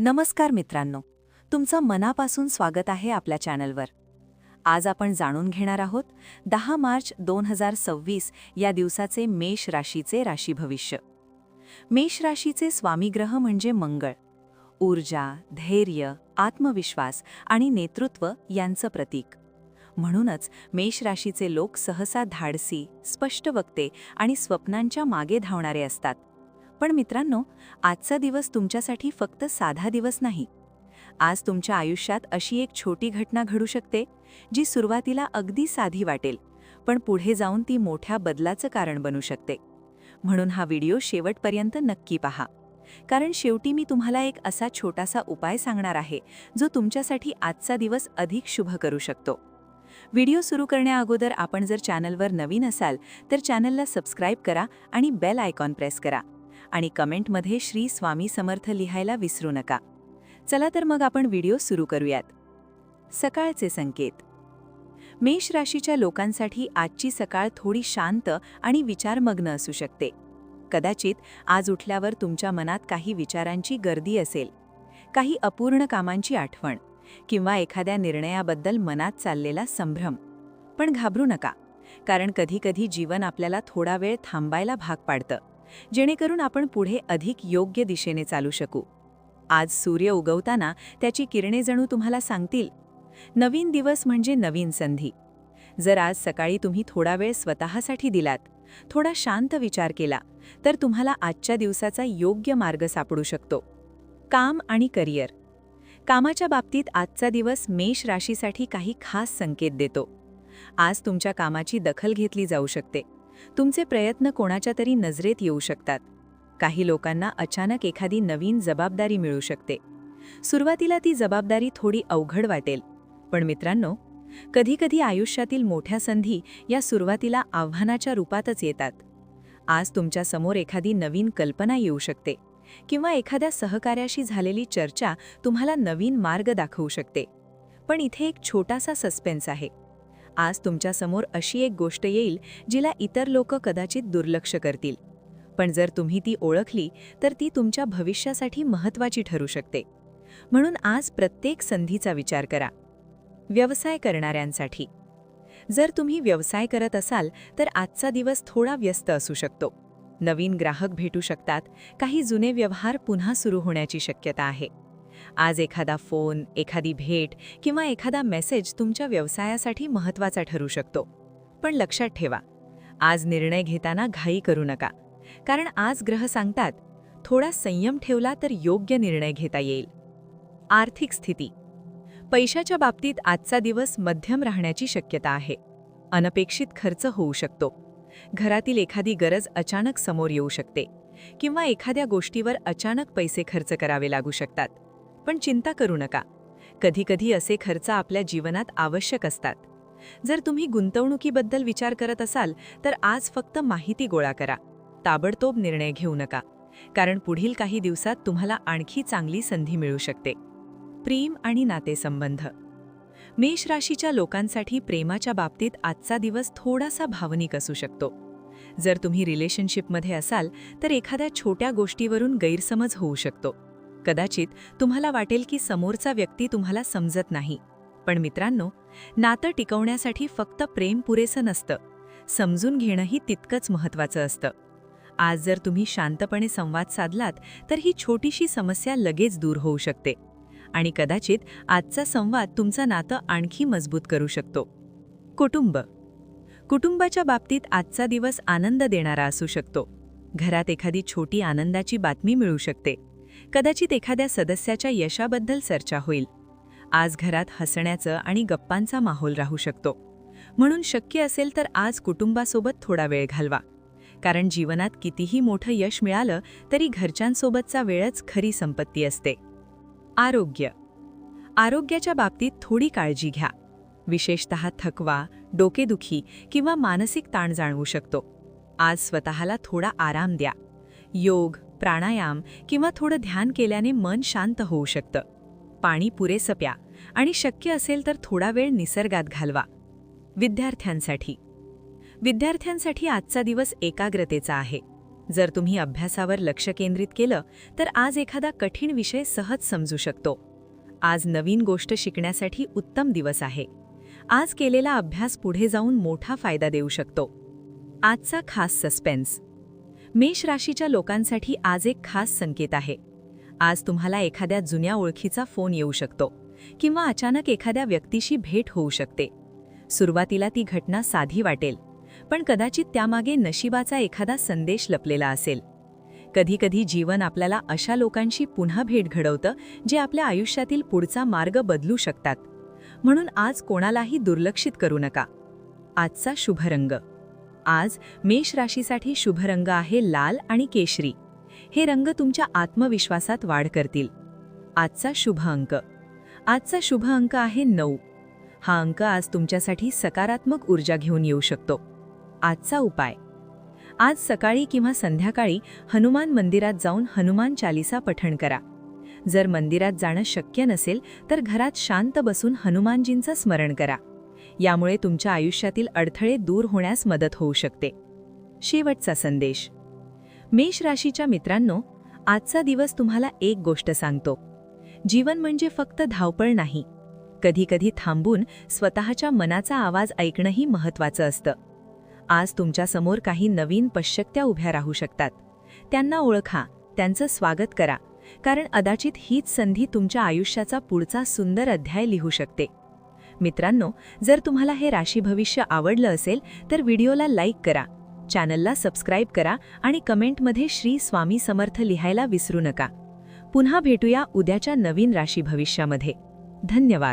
नमस्कार मित्रांनो, तुमचं मनापासून स्वागत आहे आपल्या चॅनलवर. आज आपण जाणून घेणार आहोत 10 मार्च 2026 या दिवसाचे मेष राशीचे राशी भविष्य. मेष राशीचे स्वामीग्रह म्हणजे मंगळ. ऊर्जा, धैर्य, आत्मविश्वास आणि नेतृत्व यांचं प्रतीक. म्हणूनच मेष राशीचे लोक सहसा धाडसी, स्पष्ट वक्ते आणि स्वप्नांच्या मागे धावणारे असतात. पण मित्रांनो, आजचा दिवस तुमच्यासाठी फक्त साधा दिवस नाही. आज तुमच्या आयुष्यात अशी एक छोटी घटना घडू शकते जी सुरुवातीला अगदी साधी वाटेल, पण पुढे जाऊन ती मोठ्या बदलाचं कारण बनू शकते. म्हणून हा व्हिडिओ शेवटपर्यंत नक्की पहा, कारण शेवटी मी तुम्हाला एक असा छोटासा उपाय सांगणार आहे जो तुमच्यासाठी आजचा दिवस अधिक शुभ करू शकतो. व्हिडिओ सुरू करण्याअगोदर आपण जर चॅनलवर नवीन असाल तर चॅनलला सबस्क्राईब करा आणि बेल आयकॉन प्रेस करा आणि कमेंटमध्ये श्री स्वामी समर्थ लिहायला विसरू नका. चला तर मग आपण व्हिडिओ सुरू करूयात. सकाळचे संकेत. मेष राशीच्या लोकांसाठी आजची सकाळ थोडी शांत आणि विचारमग्न असू शकते. कदाचित आज उठल्यावर तुमच्या मनात काही विचारांची गर्दी असेल, काही अपूर्ण कामांची आठवण किंवा एखाद्या निर्णयाबद्दल मनात चाललेला संभ्रम. पण घाबरू नका, कारण कधीकधी जीवन आपल्याला थोडा वेळ थांबायला भाग पाडतं, जेणेकरून आपण पुढे अधिक योग्य दिशेने चालू शकू. आज सूर्य उगवताना त्याची किरणे जणू तुम्हाला सांगतील, नवीन दिवस म्हणजे नवीन संधी. जर आज सकाळी तुम्ही थोडा वेळ स्वतःसाठी दिलात, थोडा शांत विचार केला, तर तुम्हाला आजच्या दिवसाचा योग्य मार्ग सापडू शकतो. काम आणि करिअर. कामाच्या बाबतीत आजचा दिवस मेष राशीसाठी काही खास संकेत देतो. आज तुमच्या कामाची दखल घेतली जाऊ शकते. तुमचे प्रयत्न कोणाच्या तरी नजरेत येऊ शकतात. काही लोकांना अचानक एखादी नवीन जबाबदारी मिळू शकते. सुरुवातीला ती जबाबदारी थोडी अवघड वाटेल, पण मित्रांनो, कधीकधी आयुष्यातील मोठ्या संधी या सुरुवातीला आव्हानाच्या रूपातच येतात. आज तुमच्या समोर एखादी नवीन कल्पना येऊ शकते किंवा एखाद्या सहकार्याशी झालेली चर्चा तुम्हाला नवीन मार्ग दाखवू शकते. पण इथे एक छोटासा सस्पेन्स आहे. आज तुमच्यासमोर अशी एक गोष्ट येईल जिला इतर लोक कदाचित दुर्लक्ष करतील, पण जर तुम्ही ती ओळखली तर ती तुमच्या भविष्यासाठी महत्त्वाची ठरू शकते. म्हणून आज प्रत्येक संधीचा विचार करा. व्यवसाय करणाऱ्यांसाठी. जर तुम्ही व्यवसाय करत असाल तर आजचा दिवस थोडा व्यस्त असू शकतो. नवीन ग्राहक भेटू शकतात, काही जुने व्यवहार पुन्हा सुरू होण्याची शक्यता आहे. आज एखादा फोन, एखादी भेट किंवा एखादा मेसेज तुमच्या व्यवसायासाठी महत्त्वाचा ठरू शकतो. पण लक्षात ठेवा, आज निर्णय घेताना घाई करू नका, कारण आज ग्रह सांगतात, थोडा संयम ठेवला तर योग्य निर्णय घेता येईल. आर्थिक स्थिती. पैशाच्या बाबतीत आजचा दिवस मध्यम राहण्याची शक्यता आहे. अनपेक्षित खर्च होऊ शकतो. घरातील एखादी गरज अचानक समोर येऊ शकते किंवा एखाद्या गोष्टीवर अचानक पैसे खर्च करावे लागू शकतात. पण चिंता करू नका, कधीकधी असे खर्च आपल्या जीवनात आवश्यक असतात. जर तुम्ही गुंतवणुकीबद्दल विचार करत असाल तर आज फक्त माहिती गोळा करा. ताबडतोब निर्णय घेऊ नका, कारण पुढील काही दिवसात तुम्हाला आणखी चांगली संधी मिळू शकते. प्रेम आणि नातेसंबंध. मेष राशीच्या लोकांसाठी प्रेमाच्या बाबतीत आजचा दिवस थोडासा भावनिक असू शकतो. जर तुम्ही रिलेशनशिपमध्ये असाल तर एखाद्या छोट्या गोष्टीवरून गैरसमज होऊ शकतो. कदाचित तुम्हाला वाटेल की समोरचा व्यक्ती तुम्हाला समजत नाही. पण मित्रांनो, नातं टिकवण्यासाठी फक्त प्रेम पुरेसं नसतं, समजून घेणंही तितकंच महत्त्वाचं असतं. आज जर तुम्ही शांतपणे संवाद साधलात तर ही छोटीशी समस्या लगेच दूर होऊ शकते आणि कदाचित आजचा संवाद तुमचं नातं आणखी मजबूत करू शकतो. कुटुंब. कुटुंबाच्या बाबतीत आजचा दिवस आनंद देणारा असू शकतो. घरात एखादी छोटी आनंदाची बातमी मिळू शकते. कदाचित एखाद्या सदस्याच्या यशाबद्दल चर्चा होईल. आज घरात हसण्याचं आणि गप्पांचा माहोल राहू शकतो. म्हणून शक्य असेल तर आज कुटुंबासोबत थोडा वेळ घालवा, कारण जीवनात कितीही मोठं यश मिळालं तरी घरच्यांसोबतचा वेळच खरी संपत्ती असते. आरोग्य. आरोग्याच्या बाबतीत थोडी काळजी घ्या. विशेषतः थकवा, डोकेदुखी किंवा मानसिक ताण जाणवू शकतो. आज स्वतःला थोडा आराम द्या. योग, प्राणायाम किंवा थोडं ध्यान केल्याने मन शांत होऊ शकतं. पाणी पुरेसं प्या आणि शक्य असेल तर थोडा वेळ निसर्गात घालवा. विद्यार्थ्यांसाठी. विद्यार्थ्यांसाठी आजचा दिवस एकाग्रतेचा आहे. जर तुम्ही अभ्यासावर लक्ष केंद्रित केलं तर आज एखादा कठीण विषय सहज समजू शकतो. आज नवीन गोष्ट शिकण्यासाठी उत्तम दिवस आहे. आज केलेला अभ्यास पुढे जाऊन मोठा फायदा देऊ शकतो. आजचा खास सस्पेन्स. मेष राशीच्या लोकांसाठी आज एक खास संकेत आहे. आज तुम्हाला एखाद्या जुन्या ओळखीचा फोन येऊ शकतो किंवा अचानक एखाद्या व्यक्तीशी भेट होऊ शकते. सुरुवातीला ती घटना साधी वाटेल, पण कदाचित त्यामागे नशिबाचा एखादा संदेश लपलेला असेल. कधीकधी जीवन आपल्याला अशा लोकांशी पुन्हा भेट घडवतं जे आपल्या आयुष्यातील पुढचा मार्ग बदलू शकतात. म्हणून आज कोणालाही दुर्लक्षित करू नका. आजचा शुभ रंग. आज मेष राशीसाठी शुभ रंग आहे लाल आणि केशरी. हे रंग तुमच्या आत्मविश्वासात वाढ करतील. आजचा शुभ अंक. आजचा शुभ अंक आहे 9. हा अंक आज तुमच्यासाठी सकारात्मक ऊर्जा घेऊन येऊ शकतो. आजचा उपाय. आज सकाळी किंवा संध्याकाळी हनुमान मंदिरात जाऊन हनुमान चालीसा पठण करा. जर मंदिरात जाणं शक्य नसेल तर घरात शांत बसून हनुमानजींचं स्मरण करा. यामुळे तुमच्या आयुष्यातील अडथळे दूर होण्यास मदत होऊ शकते. शेवटचा संदेश. मेष राशीच्या मित्रांनो, आजचा दिवस तुम्हाला एक गोष्ट सांगतो. जीवन म्हणजे फक्त धावपळ नाही. कधीकधी थांबून स्वतःच्या मनाचा आवाज ऐकणंही महत्त्वाचं असतं. आज तुमच्यासमोर काही नवीन पश्यक्त्या उभ्या राहू शकतात. त्यांना ओळखा, त्यांचं स्वागत करा, कारण कदाचित हीच संधी तुमच्या आयुष्याचा पुढचा सुंदर अध्याय लिहू शकते. मित्रांनो, जर तुम्हाला हे राशी भविष्य आवडलं असेल तर व्हिडिओला लाईक करा, चॅनलला सबस्क्राईब करा आणि कमेंटमध्ये श्री स्वामी समर्थ लिहायला विसरू नका. पुन्हा भेटूया उद्याच्या नवीन राशी भविष्यामध्ये. धन्यवाद.